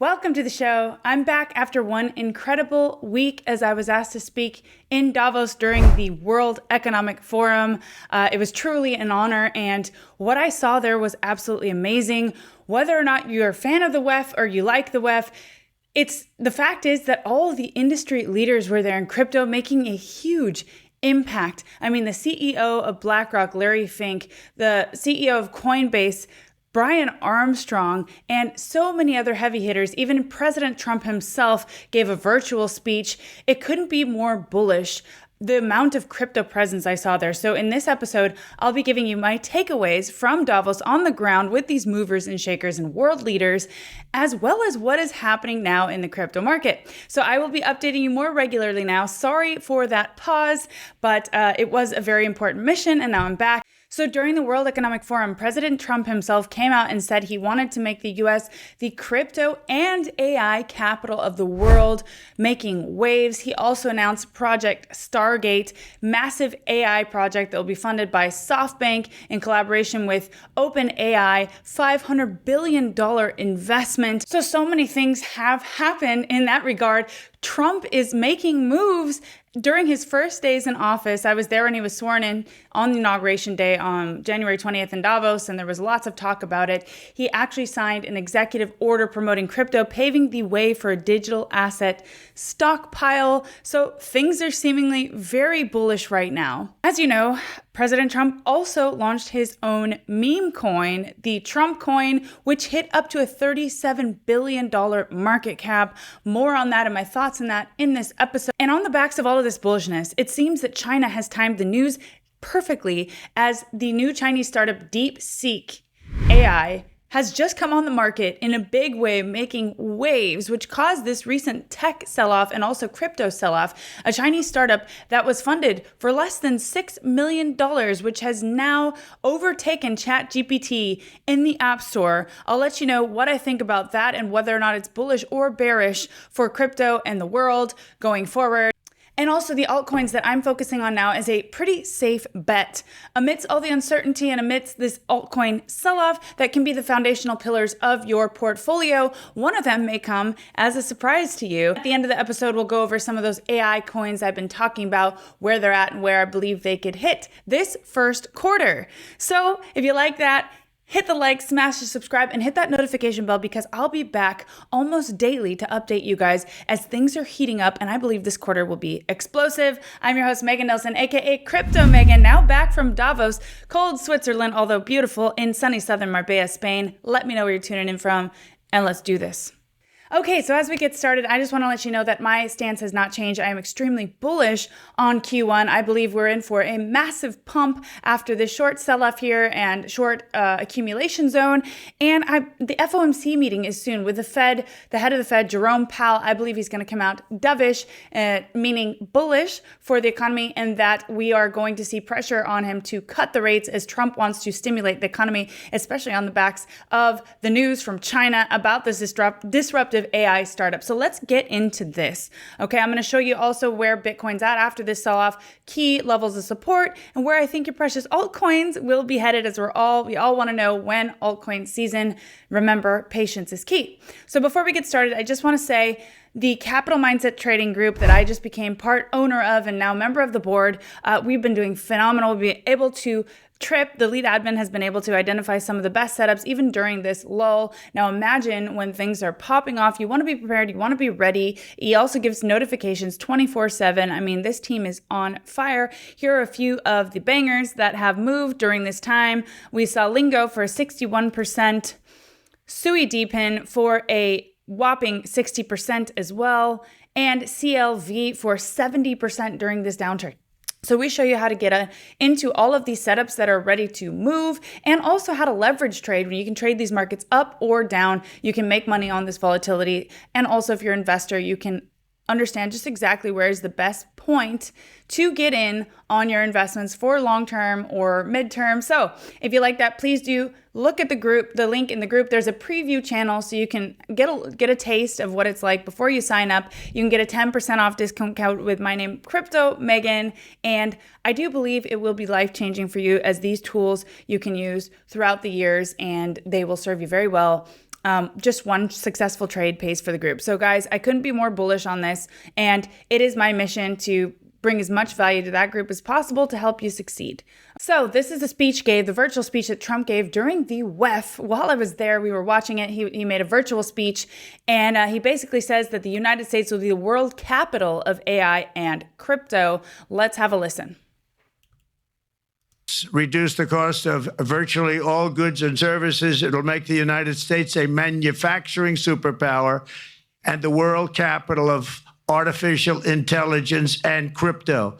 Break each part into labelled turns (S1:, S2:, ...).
S1: Welcome to the show. I'm back after one incredible week as I was asked to speak in Davos during the World Economic Forum. It was truly an honor, and what I saw there was absolutely amazing. Whether or not you're a fan of the WEF or you like the WEF, the fact is that all of the industry leaders were there in crypto making a huge impact. I mean, the CEO of BlackRock, Larry Fink, the CEO of Coinbase, Brian Armstrong, and so many other heavy hitters. Even President Trump himself gave a virtual speech. It couldn't be more bullish, the amount of crypto presence I saw there. So in this episode, I'll be giving you my takeaways from Davos on the ground with these movers and shakers and world leaders, as well as what is happening now in the crypto market. So I will be updating you more regularly now. Sorry for that pause, but it was a very important mission, and now I'm back. So during the World Economic Forum, President Trump himself came out and said he wanted to make the US the crypto and AI capital of the world, making waves. He also announced Project Stargate, massive AI project that will be funded by SoftBank in collaboration with OpenAI, $500 billion investment. So many things have happened in that regard. Trump is making moves. During his first days in office, I was there when he was sworn in on the inauguration day on January 20th in Davos, and there was lots of talk about it. He actually signed an executive order promoting crypto, paving the way for a digital asset stockpile. So things are seemingly very bullish right now. As you know, President Trump also launched his own meme coin, the Trump coin, which hit up to a $37 billion market cap. More on that and my thoughts on that in this episode. And on the backs of all of this bullishness, it seems that China has timed the news perfectly as the new Chinese startup DeepSeek AI has just come on the market in a big way, making waves, which caused this recent tech sell-off and also crypto sell-off. A Chinese startup that was funded for less than $6 million, which has now overtaken ChatGPT in the App Store. I'll let you know what I think about that and whether or not it's bullish or bearish for crypto and the world going forward. And also the altcoins that I'm focusing on now is a pretty safe bet. Amidst all the uncertainty and amidst this altcoin sell-off that can be the foundational pillars of your portfolio, one of them may come as a surprise to you. At the end of the episode, we'll go over some of those AI coins I've been talking about, where they're at and where I believe they could hit this first quarter. So if you like that, hit the like, smash the subscribe, and hit that notification bell because I'll be back almost daily to update you guys as things are heating up, and I believe this quarter will be explosive. I'm your host, Megan Nelson, aka Crypto Megan, now back from Davos, cold Switzerland, although beautiful, in sunny southern Marbella, Spain. Let me know where you're tuning in from, and let's do this. Okay, so as we get started, I just want to let you know that my stance has not changed. I am extremely bullish on Q1. I believe we're in for a massive pump after this short sell-off here and short accumulation zone. And the FOMC meeting is soon with the Fed, the head of the Fed, Jerome Powell. I believe he's going to come out dovish, meaning bullish for the economy, and that we are going to see pressure on him to cut the rates as Trump wants to stimulate the economy, especially on the backs of the news from China about this disruptive AI startup. So let's get into this. Okay, I'm going to show you also where Bitcoin's at after this sell-off, key levels of support, and where I think your precious altcoins will be headed, as we all want to know when altcoin season. Remember, patience is key. So before we get started, I just want to say the Capital Mindset Trading Group that I just became part owner of and now member of the board, we've been doing phenomenal. We've been able to the lead admin has been able to identify some of the best setups even during this lull. Now imagine when things are popping off, you want to be prepared, you want to be ready. He also gives notifications 24/7. I mean, this team is on fire. Here are a few of the bangers that have moved during this time. We saw Lingo for 61%, Sui Deepin for a whopping 60% as well, and CLV for 70% during this downturn. So we show you how to get into all of these setups that are ready to move, and also how to leverage trade when you can trade these markets up or down. You can make money on this volatility. And also if you're an investor, you can understand just exactly where is the best point to get in on your investments for long-term or mid-term. So if you like that, please do look at the link in the group. There's a preview channel so you can get a taste of what it's like before you sign up. You can get a 10% off discount code with my name, Crypto Megan. And I do believe it will be life-changing for you, as these tools you can use throughout the years and they will serve you very well just one successful trade pays for the group. So guys, I couldn't be more bullish on this. And it is my mission to bring as much value to that group as possible to help you succeed. So this is the virtual speech that Trump gave during the WEF. While I was there, we were watching it. He made a virtual speech, and he basically says that the United States will be the world capital of AI and crypto. Let's have a listen.
S2: Reduce the cost of virtually all goods and services. It'll make the United States a manufacturing superpower and the world capital of artificial intelligence and crypto.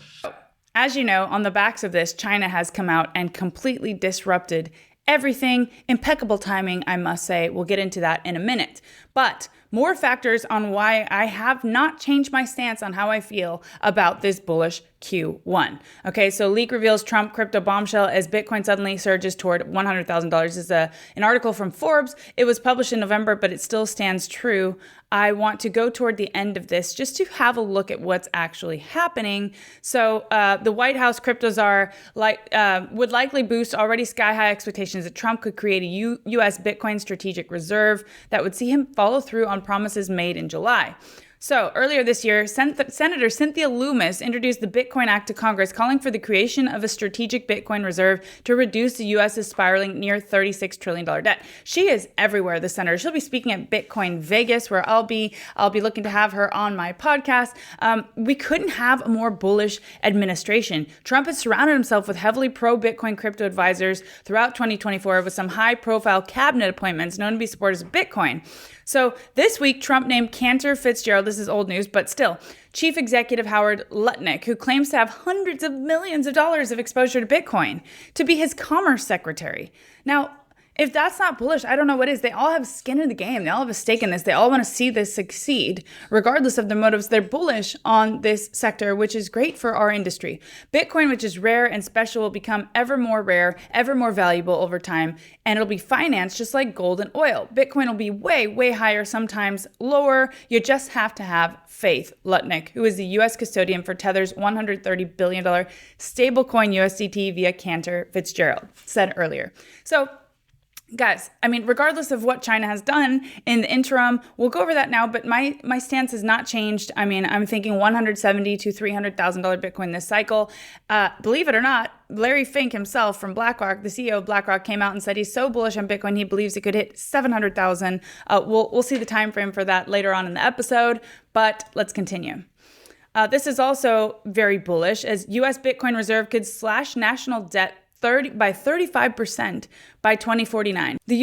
S1: As you know, on the backs of this, China has come out and completely disrupted everything. Impeccable timing, I must say. We'll get into that in a minute. But more factors on why I have not changed my stance on how I feel about this bullish Q1. Okay, so leak reveals Trump crypto bombshell as Bitcoin suddenly surges toward $100,000. This is an article from Forbes. It was published in November, but it still stands true. I want to go toward the end of this just to have a look at what's actually happening. So the White House crypto czar would likely boost already sky-high expectations that Trump could create a U.S. Bitcoin strategic reserve that would see him follow through on promises made in July. So earlier this year, Senator Cynthia Lummis introduced the Bitcoin Act to Congress, calling for the creation of a strategic Bitcoin reserve to reduce the U.S.'s spiraling near $36 trillion debt. She is everywhere, the senator. She'll be speaking at Bitcoin Vegas, where I'll be looking to have her on my podcast. We couldn't have a more bullish administration. Trump has surrounded himself with heavily pro-Bitcoin crypto advisors throughout 2024 with some high-profile cabinet appointments known to be supporters of Bitcoin. So this week, Trump named Cantor Fitzgerald, this is old news, but still, Chief Executive Howard Lutnick, who claims to have hundreds of millions of dollars of exposure to Bitcoin, to be his commerce secretary. Now, if that's not bullish, I don't know what is. They all have skin in the game. They all have a stake in this. They all want to see this succeed, regardless of their motives. They're bullish on this sector, which is great for our industry. Bitcoin, which is rare and special, will become ever more rare, ever more valuable over time, and it'll be financed just like gold and oil. Bitcoin will be way, way higher, sometimes lower. You just have to have faith. Lutnick, who is the U.S. custodian for Tether's $130 billion stablecoin USDT via Cantor Fitzgerald, said earlier. So, guys, I mean, regardless of what China has done in the interim, we'll go over that now, but my stance has not changed. I mean, I'm thinking $170,000 to $300,000 Bitcoin this cycle. Believe it or not, Larry Fink himself from BlackRock, the CEO of BlackRock, came out and said he's so bullish on Bitcoin, he believes it could hit $700,000. We'll see the time frame for that later on in the episode, but let's continue. This is also very bullish, as U.S. Bitcoin reserve could slash national debt by 35% by 2049. The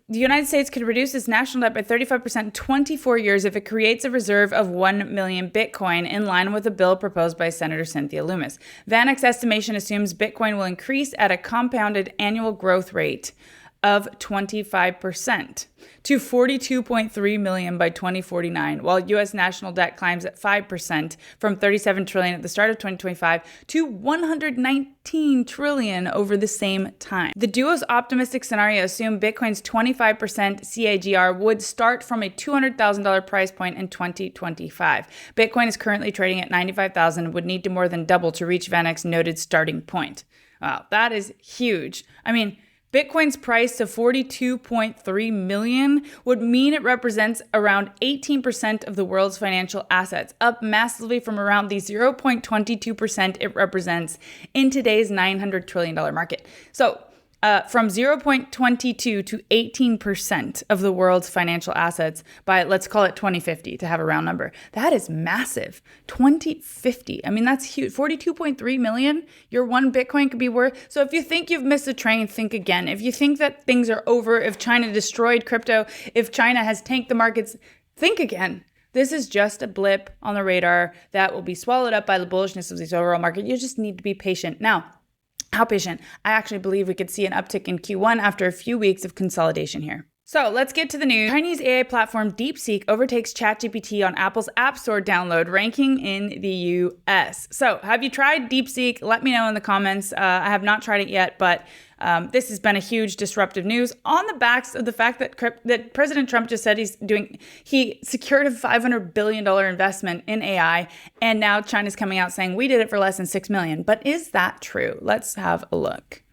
S1: United States could reduce its national debt by 35% in 24 years if it creates a reserve of 1 million Bitcoin, in line with a bill proposed by Senator Cynthia Lummis. VanEck's estimation assumes Bitcoin will increase at a compounded annual growth rate of 25% to 42.3 million by 2049, while U.S. national debt climbs at 5% from 37 trillion at the start of 2025 to 119 trillion over the same time. The duo's optimistic scenario assumed Bitcoin's 25% CAGR would start from a $200,000 price point in 2025. Bitcoin is currently trading at 95,000 and would need to more than double to reach VanEck's noted starting point. Wow, that is huge. I mean, Bitcoin's price to 42.3 million would mean it represents around 18% of the world's financial assets, up massively from around the 0.22% it represents in today's $900 trillion market. So from 0.22 to 18% of the world's financial assets by, let's call it 2050 to have a round number. That is massive. 2050. I mean, that's huge. 42.3 million, your one Bitcoin could be worth. So if you think you've missed a train, think again. If you think that things are over, if China destroyed crypto, if China has tanked the markets, think again. This is just a blip on the radar that will be swallowed up by the bullishness of this overall market. You just need to be patient. Now, how patient? I actually believe we could see an uptick in Q1 after a few weeks of consolidation here. So let's get to the news. Chinese AI platform DeepSeek overtakes ChatGPT on Apple's App Store download ranking in the US. So have you tried DeepSeek? Let me know in the comments. I have not tried it yet, but this has been a huge disruptive news on the backs of the fact that President Trump just said he secured a $500 billion investment in AI, and now China's coming out saying we did it for less than $6 million. But is that true? Let's have a look.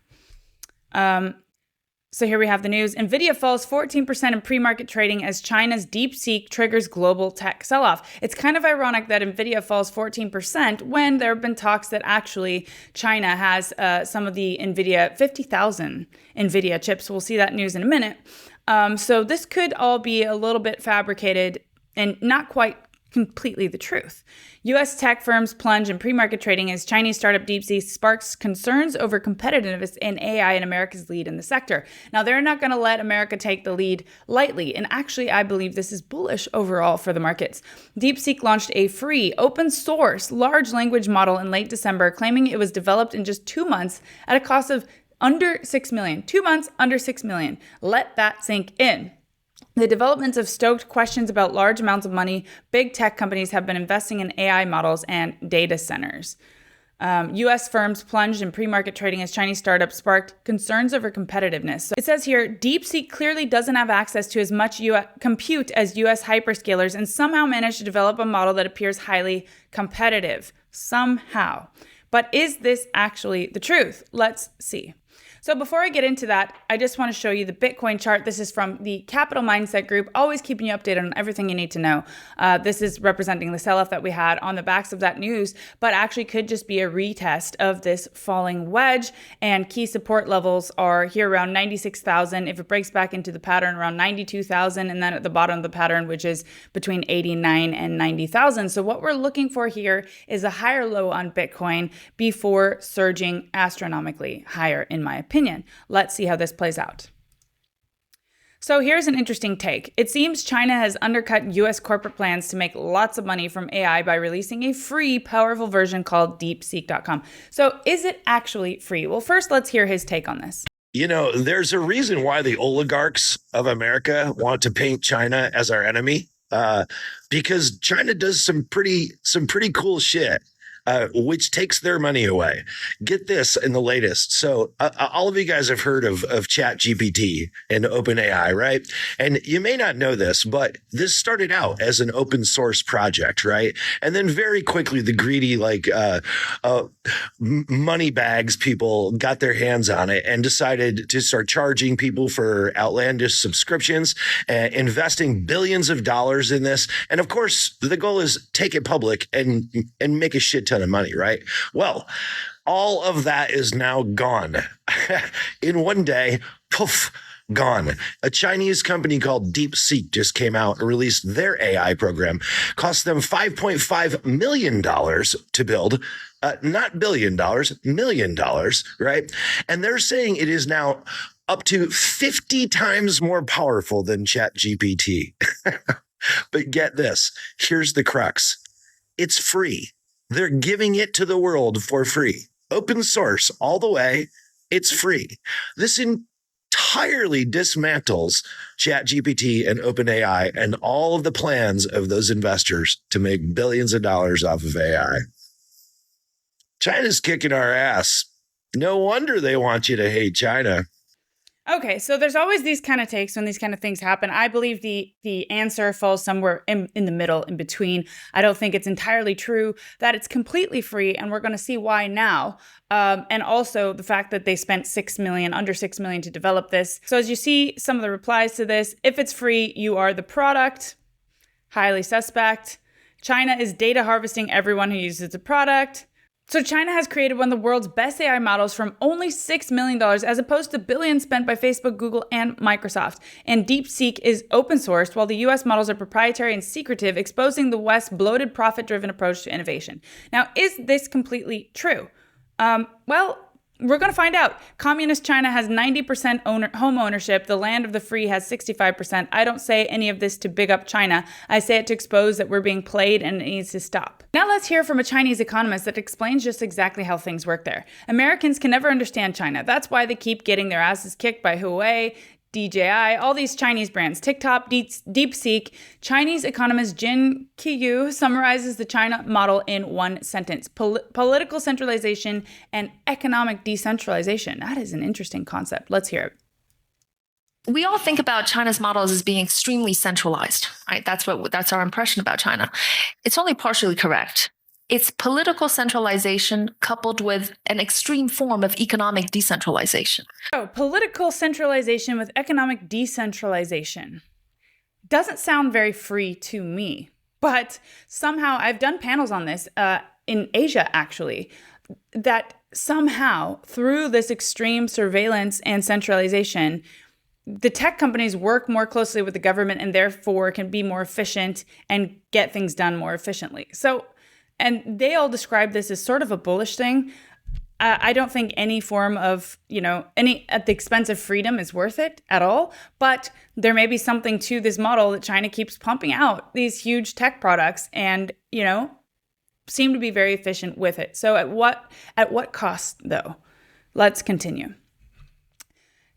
S1: So here we have the news. Nvidia falls 14% in pre-market trading as China's DeepSeek triggers global tech sell-off. It's kind of ironic that Nvidia falls 14% when there have been talks that actually China has some of the Nvidia, 50,000 Nvidia chips. We'll see that news in a minute. So this could all be a little bit fabricated and not quite completely the truth. U.S. tech firms plunge in pre-market trading as Chinese startup DeepSeek sparks concerns over competitiveness in AI and America's lead in the sector. Now, they're not going to let America take the lead lightly, and actually, I believe this is bullish overall for the markets. DeepSeek launched a free, open source, large language model in late December, claiming it was developed in just 2 months at a cost of under $6 million. 2 months, under $6 million. Let that sink in. The developments have stoked questions about large amounts of money big tech companies have been investing in AI models and data centers. U.S. firms plunged in pre-market trading as Chinese startups sparked concerns over competitiveness. So it says here, DeepSeek clearly doesn't have access to as much compute as U.S. hyperscalers and somehow managed to develop a model that appears highly competitive. Somehow. But is this actually the truth? Let's see. So before I get into that, I just want to show you the Bitcoin chart. This is from the Capital Mindset Group, always keeping you updated on everything you need to know. This is representing the sell-off that we had on the backs of that news, but actually could just be a retest of this falling wedge. And key support levels are here around 96,000. If it breaks back into the pattern, around 92,000, and then at the bottom of the pattern, which is between 89 and 90,000. So what we're looking for here is a higher low on Bitcoin before surging astronomically higher, in my opinion. Let's see how this plays out. So here's an interesting take. It seems China has undercut US corporate plans to make lots of money from AI by releasing a free, powerful version called DeepSeek.com. So is it actually free? Well, first, let's hear his take on this.
S3: You know, there's a reason why the oligarchs of America want to paint China as our enemy, because China does some pretty cool shit. Which takes their money away. Get this in the latest. So all of you guys have heard of ChatGPT and OpenAI, right? And you may not know this, but this started out as an open source project, right? And then very quickly, the greedy, money bags people got their hands on it and decided to start charging people for outlandish subscriptions, investing billions of dollars in this. And of course, the goal is take it public and make a shit ton of money, right? Well, all of that is now gone. In one day, poof, gone. A Chinese company called DeepSeek just came out and released their AI program. Cost them $5.5 million to build. Not $1 billion, $1 million, right? And they're saying it is now up to 50 times more powerful than ChatGPT. But get this, here's the crux. It's free. They're giving it to the world for free. Open source all the way. It's free. This entirely dismantles ChatGPT and OpenAI and all of the plans of those investors to make billions of dollars off of AI. China's kicking our ass. No wonder they want you to hate China.
S1: Okay, so there's always these kind of takes when these kind of things happen. I believe the answer falls somewhere in the middle, in between. I don't think it's entirely true that it's completely free, and we're going to see why now. And also the fact that they spent under $6 million to develop this. So as you see some of the replies to this, if it's free, you are the product. Highly suspect. China is data harvesting everyone who uses the product. So China has created one of the world's best AI models from only $6 million as opposed to billions spent by Facebook, Google, and Microsoft. And DeepSeek is open sourced while the US models are proprietary and secretive, exposing the West's bloated profit-driven approach to innovation. Now, is this completely true? Well, we're going to find out. Communist China has 90% home ownership. The land of the free has 65%. I don't say any of this to big up China. I say it to expose that we're being played and it needs to stop. Now let's hear from a Chinese economist that explains just exactly how things work there. Americans can never understand China. That's why they keep getting their asses kicked by Huawei, DJI, all these Chinese brands, TikTok, DeepSeek. Chinese economist Jin Qiyu summarizes the China model in one sentence: political centralization and economic decentralization. That is an interesting concept. Let's hear it.
S4: We all think about China's models as being extremely centralized, right? That's our impression about China. It's only partially correct. It's political centralization coupled with an extreme form of economic decentralization.
S1: So, political centralization with economic decentralization doesn't sound very free to me, but somehow I've done panels on this in Asia, actually, that somehow through this extreme surveillance and centralization, the tech companies work more closely with the government and therefore can be more efficient and get things done more efficiently. So, and they all describe this as sort of a bullish thing. I don't think any form of, any at the expense of freedom is worth it at all. But there may be something to this model that China keeps pumping out these huge tech products and, seem to be very efficient with it. So at what cost, though? Let's continue.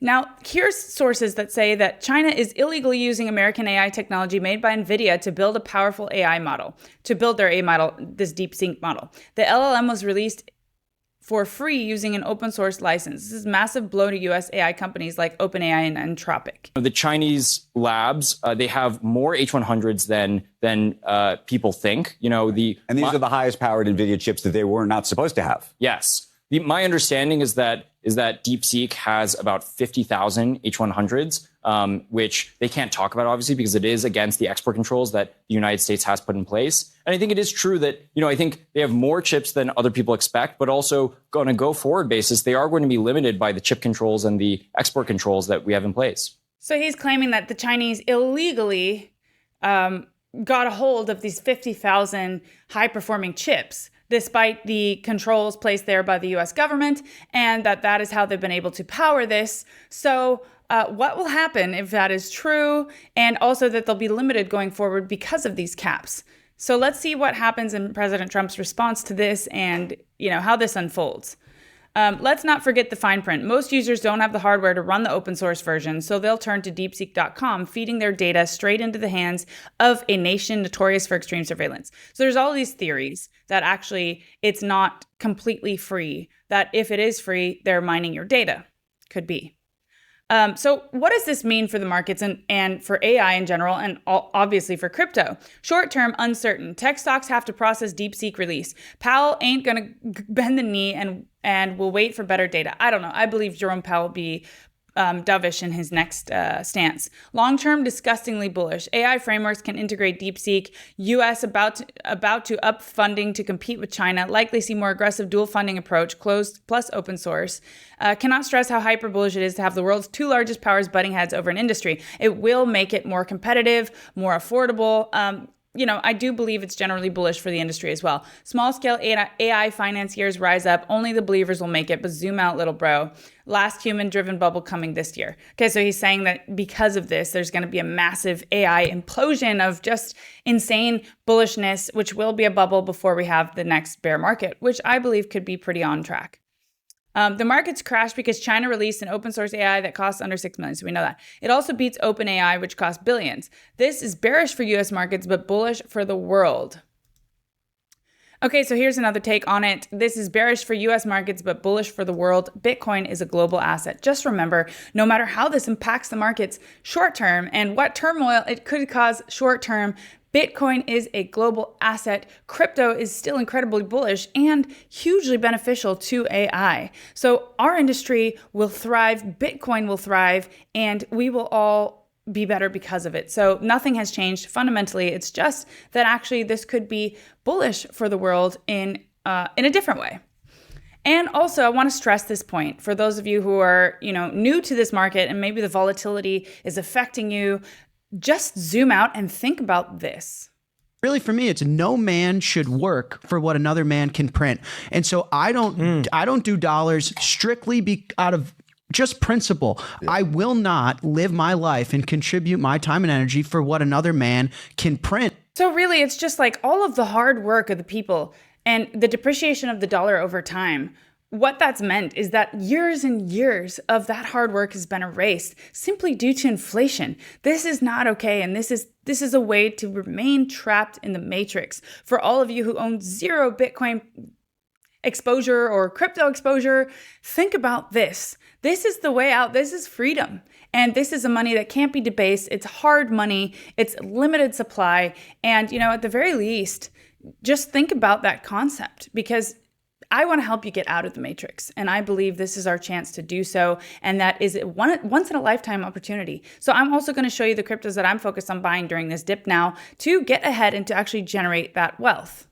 S1: Now, here's sources that say that China is illegally using American AI technology made by NVIDIA to build a powerful AI model, to build their AI model, this DeepSeek model. The LLM was released for free using an open source license. This is a massive blow to US AI companies like OpenAI and Anthropic.
S5: The Chinese labs, they have more H100s than people think.
S6: And these are the highest powered NVIDIA chips that they were not supposed to have.
S5: Yes. My understanding is that DeepSeek has about 50,000 H100s, which they can't talk about, obviously, because it is against the export controls that the United States has put in place. And I think it is true that, I think they have more chips than other people expect, but also on a go-forward basis, they are going to be limited by the chip controls and the export controls that we have in place.
S1: So he's claiming that the Chinese illegally got a hold of these 50,000 high-performing chips, despite the controls placed there by the US government, and that is how they've been able to power this. So what will happen if that is true, and also that they'll be limited going forward because of these caps? So let's see what happens in President Trump's response to this and how this unfolds. Let's not forget the fine print. Most users don't have the hardware to run the open source version, so they'll turn to DeepSeek.com, feeding their data straight into the hands of a nation notorious for extreme surveillance. So there's all these theories that actually it's not completely free, that if it is free, they're mining your data. Could be. So what does this mean for the markets and for AI in general, and obviously for crypto? Short term, uncertain. Tech stocks have to process DeepSeek release. Powell ain't going to bend the knee and will wait for better data. I don't know. I believe Jerome Powell will be dovish in his next stance. Long-term, disgustingly bullish. AI frameworks can integrate DeepSeek. U.S. about to up funding to compete with China. Likely see more aggressive dual funding approach, closed plus open source. Cannot stress how hyper bullish it is to have the world's two largest powers butting heads over an industry. It will make it more competitive, more affordable. I do believe it's generally bullish for the industry as well. Small-scale AI financiers rise up. Only the believers will make it, but zoom out, little bro. Last human-driven bubble coming this year. Okay, so he's saying that because of this, there's going to be a massive AI implosion of just insane bullishness, which will be a bubble before we have the next bear market, which I believe could be pretty on track. The markets crashed because China released an open source AI that costs under $6 million, so we know that. It also beats OpenAI, which costs billions. This is bearish for US markets, but bullish for the world. Okay, so here's another take on it. This is bearish for US markets, but bullish for the world. Bitcoin is a global asset. Just remember, no matter how this impacts the markets short term and what turmoil it could cause short term, Bitcoin is a global asset. Crypto is still incredibly bullish and hugely beneficial to AI. So our industry will thrive, Bitcoin will thrive, and we will all be better because of it. So nothing has changed fundamentally. It's just that actually this could be bullish for the world in a different way. And also, I want to stress this point for those of you who are, new to this market and maybe the volatility is affecting you. Just zoom out and think about this.
S7: Really, for me, it's no man should work for what another man can print. And so I don't do dollars strictly out of just principle. Yeah. I will not live my life and contribute my time and energy for what another man can print.
S1: So really, it's just like all of the hard work of the people and the depreciation of the dollar over time. What that's meant is that years and years of that hard work has been erased simply due to inflation. This is not okay, and this is a way to remain trapped in the matrix. For all of you who own zero Bitcoin exposure or crypto exposure, think about this. This is the way out. This is freedom. And this is a money that can't be debased. It's hard money. It's limited supply. And, at the very least, just think about that concept, because I want to help you get out of the matrix. And I believe this is our chance to do so. And that is a once in a lifetime opportunity. So I'm also going to show you the cryptos that I'm focused on buying during this dip now to get ahead and to actually generate that wealth.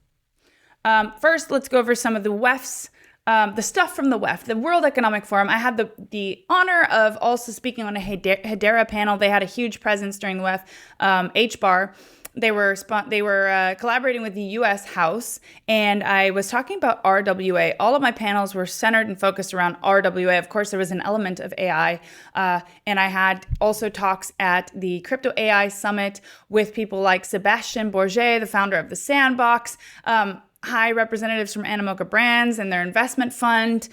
S1: First, let's go over some of the WEFs. The stuff from the WEF, the World Economic Forum. I had the honor of also speaking on a Hedera panel. They had a huge presence during the WEF, hbar. They were collaborating with the U.S. House, and I was talking about RWA. All of my panels were centered and focused around RWA. Of course, there was an element of AI, and I had also talks at the Crypto AI Summit with people like Sebastian Bourget, the founder of the Sandbox, high representatives from Animoca Brands and their investment fund,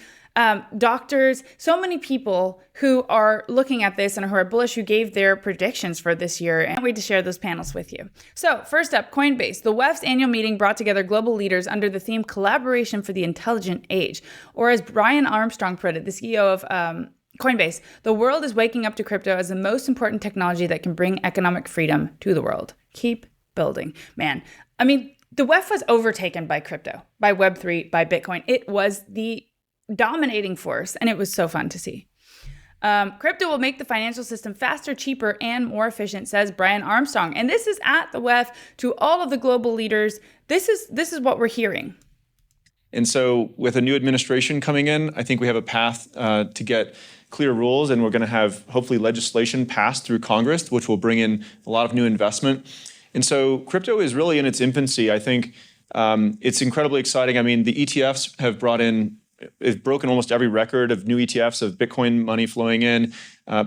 S1: doctors, so many people who are looking at this and who are bullish, who gave their predictions for this year. And I can't wait to share those panels with you. So first up, Coinbase. The WEF's annual meeting brought together global leaders under the theme Collaboration for the Intelligent Age. Or as Brian Armstrong put it, the CEO of Coinbase, the world is waking up to crypto as the most important technology that can bring economic freedom to the world. Keep building. Man, I mean, the WEF was overtaken by crypto, by Web3, by Bitcoin. It was the dominating force, and it was so fun to see. Crypto will make the financial system faster, cheaper, and more efficient, says Brian Armstrong. And this is at the WEF to all of the global leaders. This is what we're hearing.
S8: And so with a new administration coming in, I think we have a path to get clear rules, and we're going to have hopefully legislation passed through Congress, which will bring in a lot of new investment. And so crypto is really in its infancy. I think it's incredibly exciting. I mean, the ETFs have broken almost every record of new ETFs of Bitcoin money flowing in.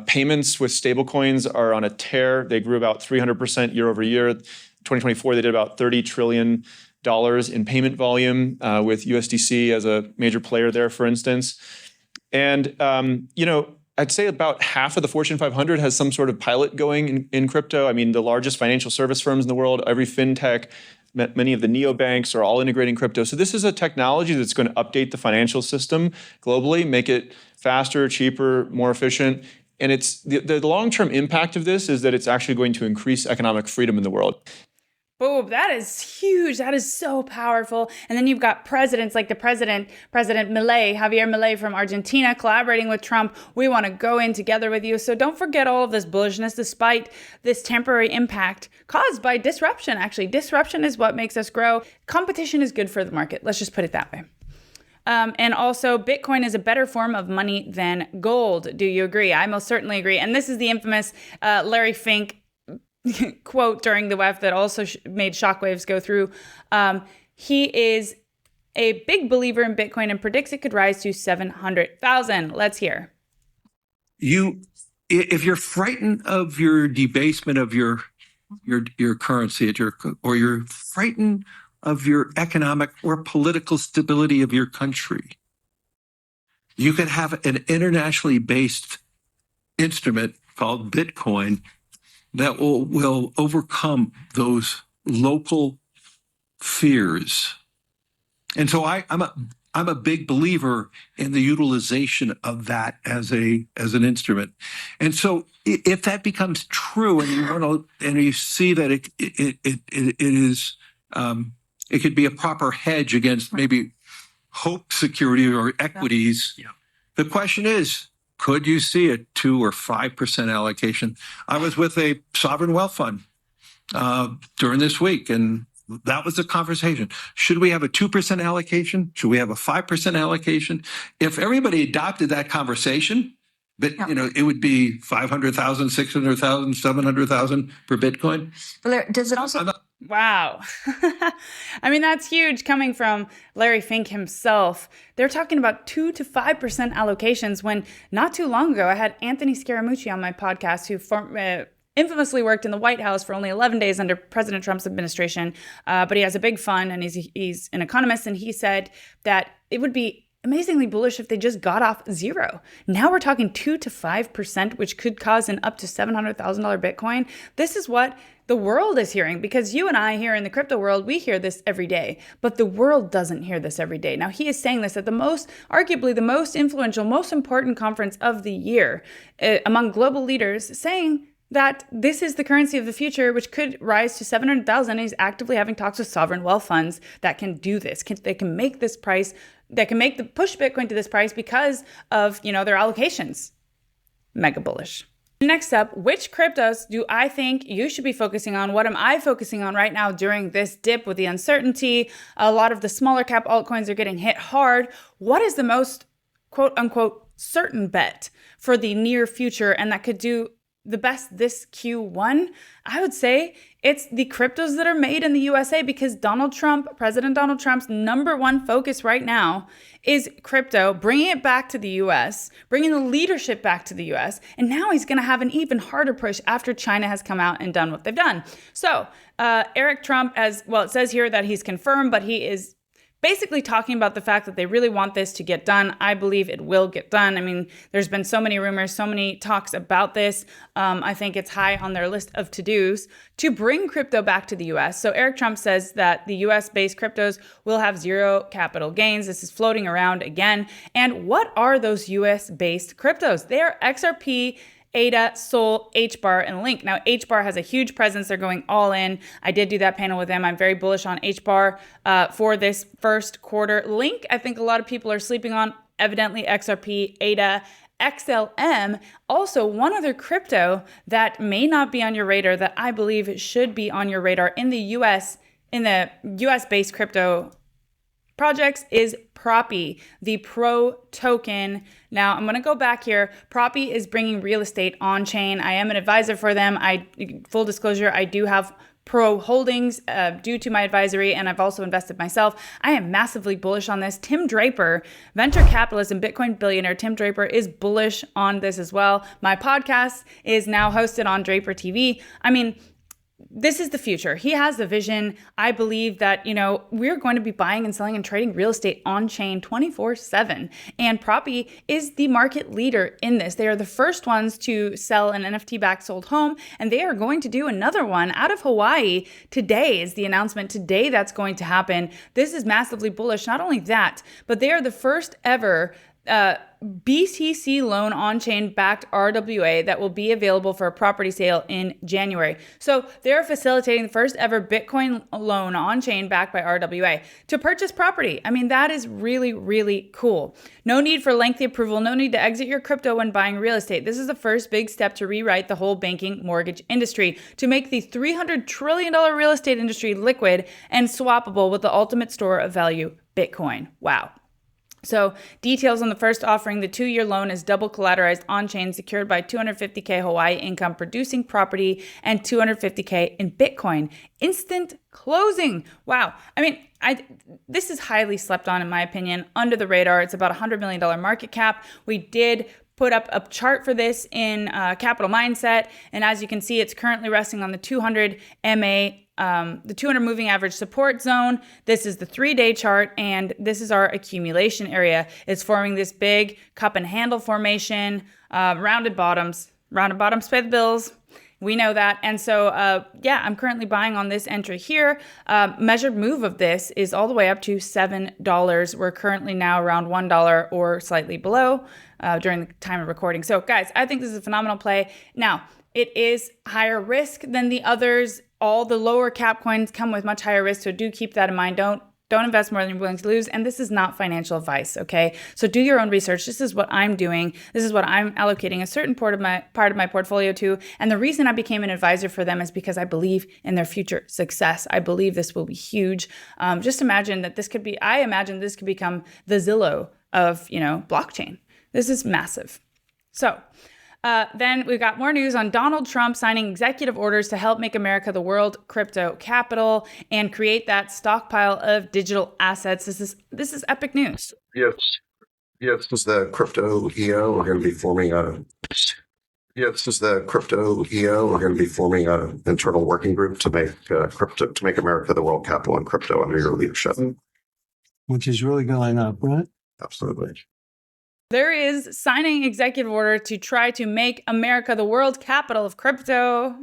S8: Payments with stablecoins are on a tear. They grew about 300% year over year. 2024, they did about $30 trillion in payment volume with USDC as a major player there, for instance. And, I'd say about half of the Fortune 500 has some sort of pilot going in crypto. I mean, the largest financial service firms in the world, every fintech, many of the neobanks are all integrating crypto. So this is a technology that's going to update the financial system globally, make it faster, cheaper, more efficient. And it's the long-term impact of this is that it's actually going to increase economic freedom in the world.
S1: Boom, that is huge. That is so powerful. And then you've got presidents like President Milei, Javier Milei from Argentina, collaborating with Trump. We want to go in together with you. So don't forget all of this bullishness, despite this temporary impact caused by disruption. Actually, disruption is what makes us grow. Competition is good for the market. Let's just put it that way. And also, Bitcoin is a better form of money than gold. Do you agree? I most certainly agree. And this is the infamous Larry Fink quote during the WEF that also made shockwaves go through. He is a big believer in Bitcoin and predicts it could rise to 700,000. Let's hear.
S9: If you're frightened of your debasement of your currency or you're frightened of your economic or political stability of your country, you can have an internationally based instrument called Bitcoin that will overcome those local fears. And so I'm a big believer in the utilization of that as an instrument. And so if that becomes true, and you see that it could be a proper hedge against maybe hope security or equities. Yeah. The question is, could you see a 2 or 5% allocation? I was with a sovereign wealth fund during this week, and that was the conversation. Should we have a 2% allocation? Should we have a 5% allocation? If everybody adopted that conversation, it would be 500,000, 600,000, 700,000 per Bitcoin.
S4: But does it also?
S1: Wow. I mean, that's huge coming from Larry Fink himself. They're talking about 2 to 5% allocations when not too long ago, I had Anthony Scaramucci on my podcast, who infamously worked in the White House for only 11 days under President Trump's administration. But he has a big fund and he's an economist. And he said that it would be amazingly bullish if they just got off zero. Now we're talking 2 to 5%, which could cause an up to $700,000 Bitcoin. This is what the world is hearing, because you and I here in the crypto world, we hear this every day, but the world doesn't hear this every day. Now, he is saying this at arguably the most influential, most important conference of the year among global leaders, saying that this is the currency of the future, which could rise to 700,000. He's actively having talks with sovereign wealth funds that can do this. They can make this price, that can make the push Bitcoin to this price because of, their allocations. Mega bullish. Next up, which cryptos do I think you should be focusing on? What am I focusing on right now during this dip with the uncertainty? A lot of the smaller cap altcoins are getting hit hard. What is the most quote unquote certain bet for the near future and that could do the best this Q1? I would say it's the cryptos that are made in the USA, because President Donald Trump's number one focus right now is crypto, bringing it back to the US, bringing the leadership back to the US. And now he's going to have an even harder push after China has come out and done what they've done. So Eric Trump, as well, it says here that he's confirmed, but he is basically talking about the fact that they really want this to get done. I believe it will get done. I mean, there's been so many rumors, so many talks about this. I think it's high on their list of to-dos to bring crypto back to the US. So Eric Trump says that the US-based cryptos will have zero capital gains. This is floating around again. And what are those US-based cryptos? They are XRP, ADA, Sol, hbar, and Link. Now, hbar has a huge presence. They're going all in. I did do that panel with them. I'm very bullish on hbar for this first quarter. Link, I think a lot of people are sleeping on. Evidently, XRP, ADA, XLM. Also, one other crypto that may not be on your radar that I believe should be on your radar in the US-based crypto projects is Proppy, the Pro token. Now, I'm going to go back here. Proppy is bringing real estate on chain. I am an advisor for them. Full disclosure, I do have Pro holdings due to my advisory, and I've also invested myself. I am massively bullish on this. Tim Draper, venture capitalist and Bitcoin billionaire Tim Draper, is bullish on this as well. My podcast is now hosted on Draper TV. I mean, this is the future. He has the vision. I believe that, we're going to be buying and selling and trading real estate on chain 24/7. And Proppy is the market leader in this. They are the first ones to sell an NFT-backed sold home, and they are going to do another one out of Hawaii. Today is the announcement. Today that's going to happen. This is massively bullish. Not only that, but they are the first ever BTC loan on-chain backed RWA that will be available for a property sale in January. So they're facilitating the first ever Bitcoin loan on-chain backed by RWA to purchase property. I mean, that is really, really cool. No need for lengthy approval. No need to exit your crypto when buying real estate. This is the first big step to rewrite the whole banking mortgage industry, to make the $300 trillion real estate industry liquid and swappable with the ultimate store of value, Bitcoin. Wow. So details on the first offering: the 2-year loan is double collateralized on-chain, secured by $250K Hawaii income producing property and $250K in Bitcoin. Instant closing. Wow. I mean, this is highly slept on, in my opinion, under the radar. It's about $100 million market cap. We did put up a chart for this in Capital Mindset, and as you can see, it's currently resting on the 200 MA, the 200 moving average support zone. This is the 3-day chart, and this is our accumulation area. It's forming this big cup and handle formation, rounded bottoms pay the bills. We know that. And so, I'm currently buying on this entry here. Measured move of this is all the way up to $7. We're currently now around $1 or slightly below during the time of recording. So guys, I think this is a phenomenal play. Now, it is higher risk than the others. All the lower cap coins come with much higher risk. So do keep that in mind. Don't invest more than you're willing to lose. And this is not financial advice, okay? So do your own research. This is what I'm doing. This is what I'm allocating a certain part of my portfolio to. And the reason I became an advisor for them is because I believe in their future success. I believe this will be huge. Just imagine that I imagine this could become the Zillow of, blockchain. This is massive. So then we've got more news on Donald Trump signing executive orders to help make America the world crypto capital and create that stockpile of digital assets. This is epic news.
S10: Yes, as the crypto EO, we're going to be forming an internal working group to make America the world capital and crypto under your leadership.
S11: Which is really going up, right?
S10: Absolutely.
S1: There is signing executive order to try to make America the world capital of crypto.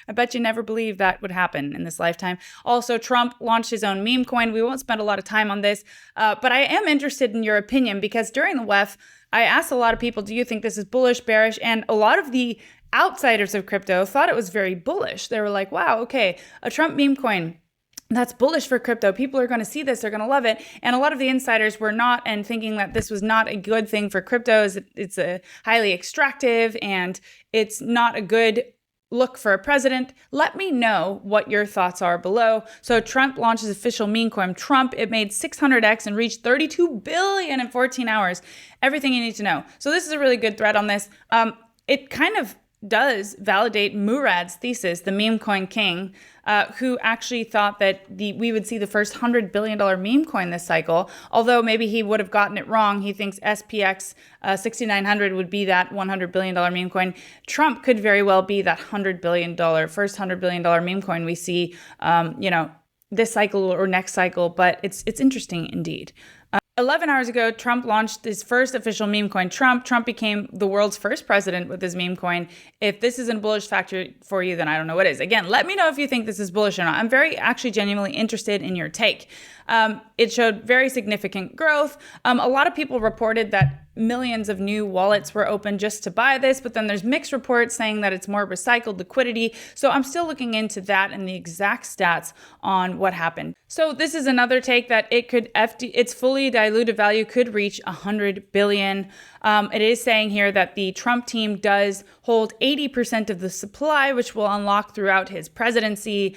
S1: I bet you never believed that would happen in this lifetime. Also, Trump launched his own meme coin. We won't spend a lot of time on this, but I am interested in your opinion, because during the WEF, I asked a lot of people, do you think this is bullish, bearish? And a lot of the outsiders of crypto thought it was very bullish. They were like, wow, okay, a Trump meme coin, that's bullish for crypto. People are going to see this. They're going to love it. And a lot of the insiders were not, and thinking that this was not a good thing for crypto. It's a highly extractive and it's not a good look for a president. Let me know what your thoughts are below. So Trump launches official meme coin Trump. It made 600x and reached 32 billion in 14 hours. Everything you need to know. So this is a really good thread on this. It kind of does validate Murad's thesis, the meme coin king, who actually thought that we would see the first $100 billion meme coin this cycle. Although maybe he would have gotten it wrong. He thinks SPX 6900 would be that $100 billion meme coin. Trump could very well be that first $100 billion meme coin we see, this cycle or next cycle. But it's interesting indeed. 11 hours ago, Trump launched his first official meme coin, Trump. Trump became the world's first president with his meme coin. If this isn't a bullish factor for you, then I don't know what is. Again, let me know if you think this is bullish or not. I'm very actually genuinely interested in your take. It showed very significant growth. A lot of people reported that millions of new wallets were open just to buy this, but then there's mixed reports saying that it's more recycled liquidity. So I'm still looking into that and the exact stats on what happened. So this is another take that its fully diluted value could reach 100 billion. It is saying here that the Trump team does hold 80% of the supply, which will unlock throughout his presidency.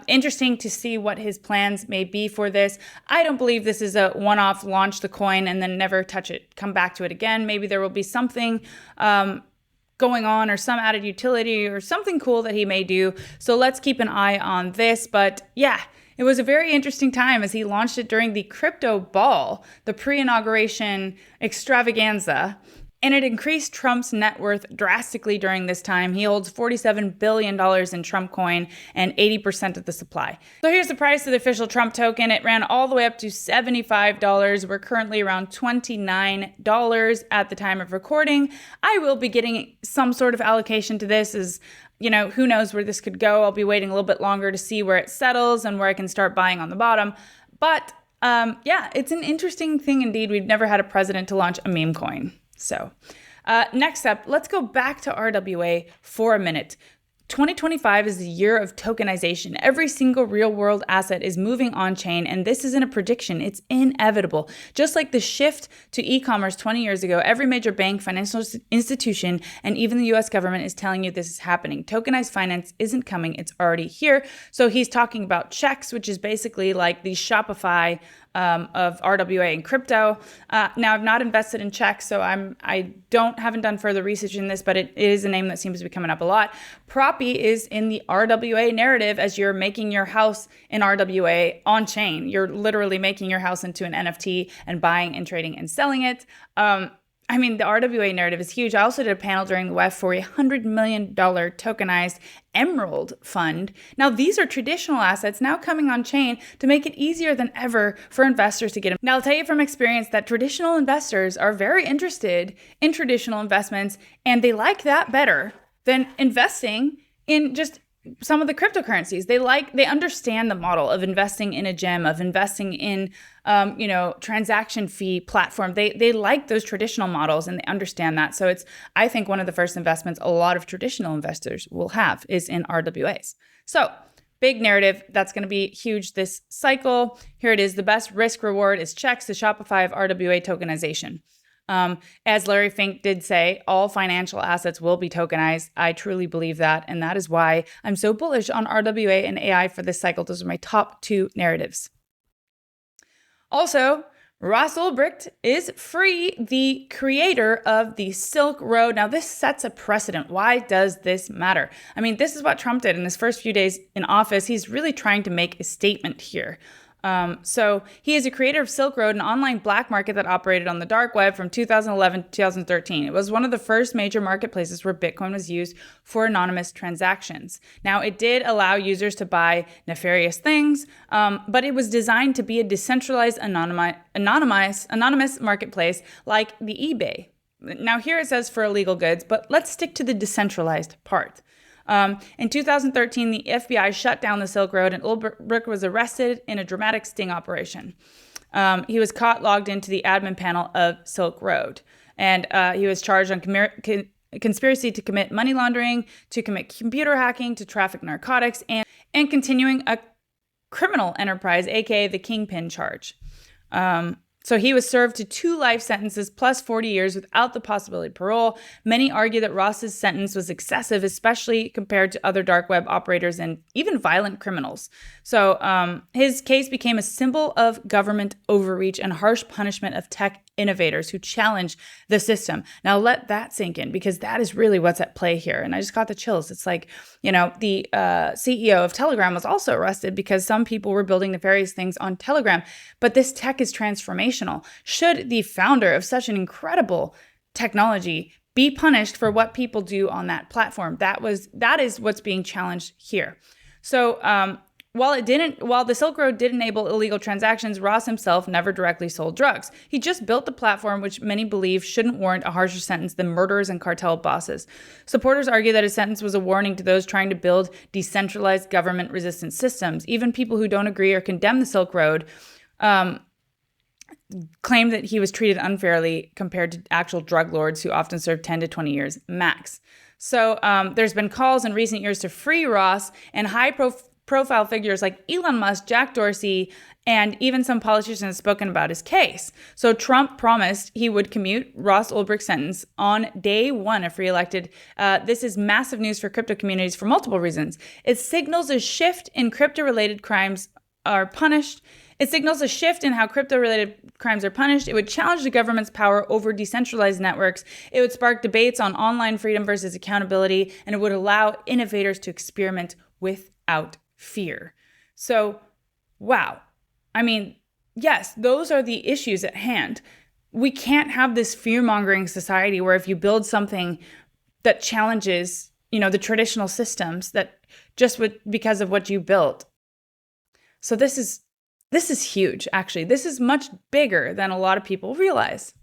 S1: Interesting to see what his plans may be for this. I don't believe this is a one-off launch the coin and then never touch it, come back to it again. Maybe there will be something going on or some added utility or something cool that he may do. So let's keep an eye on this. But yeah, it was a very interesting time as he launched it during the crypto ball, the pre-inauguration extravaganza. And it increased Trump's net worth drastically during this time. He holds $47 billion in Trump coin and 80% of the supply. So here's the price of the official Trump token. It ran all the way up to $75. We're currently around $29 at the time of recording. I will be getting some sort of allocation to this as who knows where this could go. I'll be waiting a little bit longer to see where it settles and where I can start buying on the bottom. But yeah, it's an interesting thing indeed. We've never had a president to launch a meme coin. So next up, let's go back to RWA for a minute. 2025 is the year of tokenization. Every single real world asset is moving on chain, and this isn't a prediction, it's inevitable. Just like the shift to e-commerce 20 years ago, every major bank, financial institution, and even the US government is telling you this is happening. Tokenized finance isn't coming, it's already here. So he's talking about checks, which is basically like the Shopify of RWA and crypto. Now, I've not invested in checks, so I haven't done further research in this, but it is a name that seems to be coming up a lot. Proppy is in the RWA narrative as you're making your house in RWA on chain. You're literally making your house into an NFT and buying and trading and selling it. The RWA narrative is huge. I also did a panel during the WEF for a $100 million tokenized Emerald fund. Now, these are traditional assets now coming on chain to make it easier than ever for investors to get them. Now, I'll tell you from experience that traditional investors are very interested in traditional investments, and they like that better than investing in just some of the cryptocurrencies. They understand the model of investing in a gem, of investing in transaction fee platform. They like those traditional models and they understand that. So it's, I think, one of the first investments a lot of traditional investors will have is in RWAs. So big narrative that's going to be huge this cycle. Here it is. The best risk reward is checks, the Shopify of RWA tokenization. As Larry Fink did say, all financial assets will be tokenized. I truly believe that. And that is why I'm so bullish on RWA and AI for this cycle. Those are my top two narratives. Also, Ross Ulbricht is free, the creator of the Silk Road. Now, this sets a precedent. Why does this matter? This is what Trump did in his first few days in office. He's really trying to make a statement here. So he is a creator of Silk Road, an online black market that operated on the dark web from 2011 to 2013. It was one of the first major marketplaces where Bitcoin was used for anonymous transactions. Now, it did allow users to buy nefarious things, but it was designed to be a decentralized, anonymous marketplace like the eBay. Now, here it says for illegal goods, but let's stick to the decentralized part. In 2013, the FBI shut down the Silk Road and Ulbricht was arrested in a dramatic sting operation. He was caught logged into the admin panel of Silk Road, and he was charged on conspiracy to commit money laundering, to commit computer hacking, to traffic narcotics, and continuing a criminal enterprise, aka the kingpin charge. So he was served to 2 life sentences plus 40 years without the possibility of parole. Many argue that Ross's sentence was excessive, especially compared to other dark web operators and even violent criminals. So his case became a symbol of government overreach and harsh punishment of tech innovators who challenge the system. Now let that sink in, because that is really what's at play here. And I just got the chills. It's like, you know, the CEO of Telegram was also arrested because some people were building nefarious things on Telegram. But this tech is transformational. Should the founder of such an incredible technology be punished for what people do on that platform? That is what's being challenged here. So while the Silk Road did enable illegal transactions, Ross himself never directly sold drugs. He just built the platform, which many believe shouldn't warrant a harsher sentence than murderers and cartel bosses. Supporters argue that his sentence was a warning to those trying to build decentralized government-resistant systems. Even people who don't agree or condemn the Silk Road claim that he was treated unfairly compared to actual drug lords who often serve 10 to 20 years max. So there's been calls in recent years to free Ross, and high-profile figures like Elon Musk, Jack Dorsey, and even some politicians have spoken about his case. So Trump promised he would commute Ross Ulbricht's sentence on day 1 if reelected. This is massive news for crypto communities for multiple reasons. It signals a shift in crypto-related crimes are punished. It signals a shift in how crypto-related crimes are punished. It would challenge the government's power over decentralized networks. It would spark debates on online freedom versus accountability, and it would allow innovators to experiment without fear. So, wow. I mean, yes, those are the issues at hand. We can't have this fear-mongering society where if you build something that challenges, the traditional systems, that just because of what you built. So this is huge, actually. This is much bigger than a lot of people realize.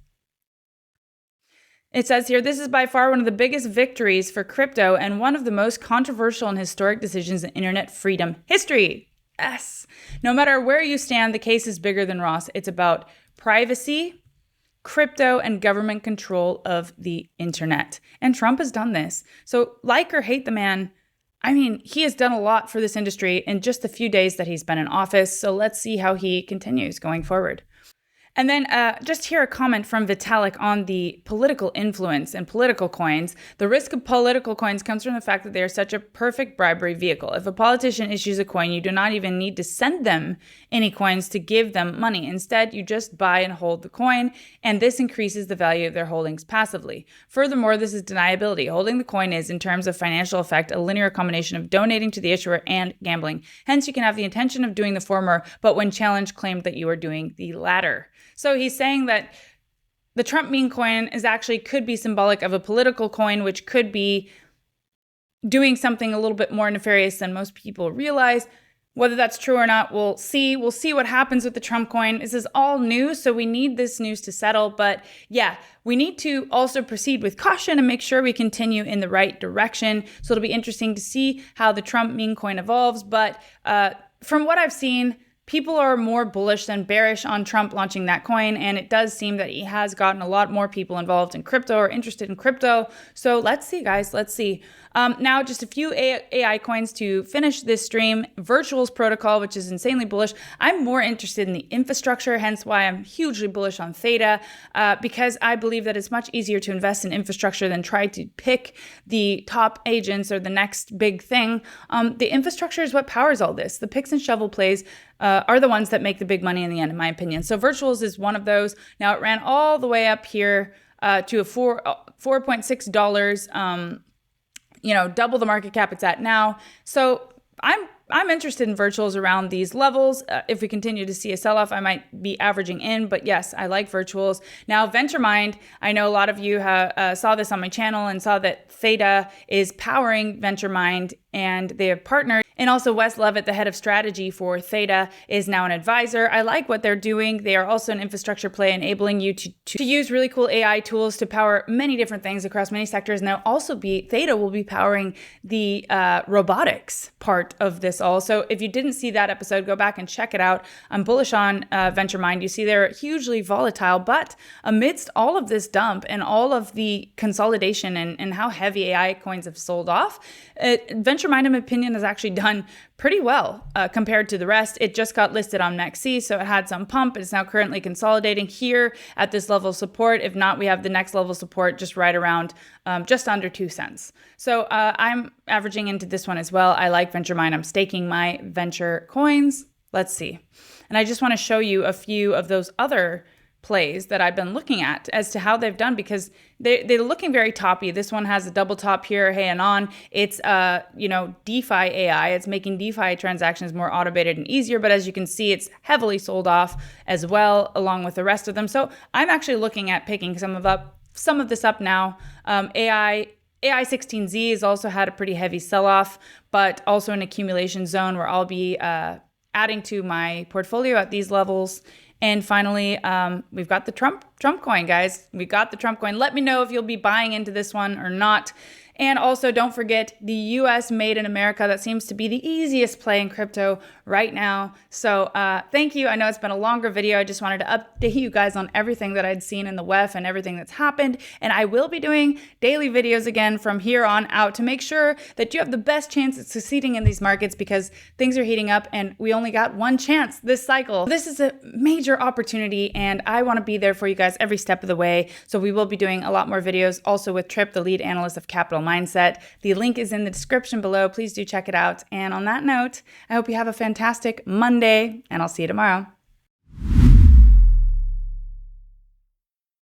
S1: It says here, this is by far one of the biggest victories for crypto and one of the most controversial and historic decisions in internet freedom history. Yes. No matter where you stand, the case is bigger than Ross. It's about privacy, crypto, and government control of the internet. And Trump has done this. So like or hate the man, I mean, he has done a lot for this industry in just the few days that he's been in office. So let's see how he continues going forward. And then just here a comment from Vitalik on the political influence and political coins. The risk of political coins comes from the fact that they are such a perfect bribery vehicle. If a politician issues a coin, you do not even need to send them any coins to give them money. Instead, you just buy and hold the coin, and this increases the value of their holdings passively. Furthermore, this is deniability. Holding the coin is, in terms of financial effect, a linear combination of donating to the issuer and gambling. Hence, you can have the intention of doing the former, but when challenged, claim that you are doing the latter. So he's saying that the Trump meme coin could be symbolic of a political coin, which could be doing something a little bit more nefarious than most people realize. Whether that's true or not, we'll see. We'll see what happens with the Trump coin. This is all news, so we need this news to settle. But yeah, we need to also proceed with caution and make sure we continue in the right direction. So it'll be interesting to see how the Trump meme coin evolves. But from what I've seen, people are more bullish than bearish on Trump launching that coin, and it does seem that he has gotten a lot more people involved in crypto or interested in crypto. So let's see, guys. Let's see. Now, just a few AI coins to finish this stream. Virtuals protocol, which is insanely bullish. I'm more interested in the infrastructure, hence why I'm hugely bullish on Theta, because I believe that it's much easier to invest in infrastructure than try to pick the top agents or the next big thing. The infrastructure is what powers all this. The picks and shovel plays are the ones that make the big money in the end, in my opinion. So Virtuals is one of those. Now it ran all the way up here to a $4.6. Double the market cap it's at now. So I'm interested in Virtuals around these levels. If we continue to see a sell-off, I might be averaging in, but yes, I like Virtuals. Now, VentureMind, I know a lot of you saw this on my channel and saw that Theta is powering VentureMind, and they have partnered. And also Wes Levitt, the head of strategy for Theta, is now an advisor. I like what they're doing. They are also an infrastructure play, enabling you to use really cool AI tools to power many different things across many sectors. And Theta will be powering the robotics part of this all. So if you didn't see that episode, go back and check it out. I'm bullish on VentureMind. You see they're hugely volatile, but amidst all of this dump and all of the consolidation and how heavy AI coins have sold off, VentureMind, in my opinion, has actually done pretty well compared to the rest. It just got listed on MEXC, so it had some pump. It's now currently consolidating here at this level of support. If not, we have the next level of support just right around just under 2 cents. So I'm averaging into this one as well. I like VentureMind. I'm staking my venture coins. Let's see. And I just want to show you a few of those other plays that I've been looking at as to how they've done, because they're looking very toppy. This one has a double top here, hey and on. It's DeFi AI. It's making DeFi transactions more automated and easier, but as you can see, it's heavily sold off as well, along with the rest of them. So I'm actually looking at picking some of this up now. AI16Z has also had a pretty heavy sell-off, but also an accumulation zone where I'll be adding to my portfolio at these levels. And finally, we've got the Trump coin, guys. We got the Trump coin. Let me know if you'll be buying into this one or not. And also, don't forget the US made in America. That seems to be the easiest play in crypto right now. So thank you. I know it's been a longer video. I just wanted to update you guys on everything that I'd seen in the WEF and everything that's happened. And I will be doing daily videos again from here on out to make sure that you have the best chance at succeeding in these markets, because things are heating up and we only got one chance this cycle. This is a major opportunity and I want to be there for you guys every step of the way. So we will be doing a lot more videos also with Trip, the lead analyst of Capital Mindset. The link is in the description below. Please do check it out. And on that note, I hope you have a fantastic Monday, and I'll see you tomorrow.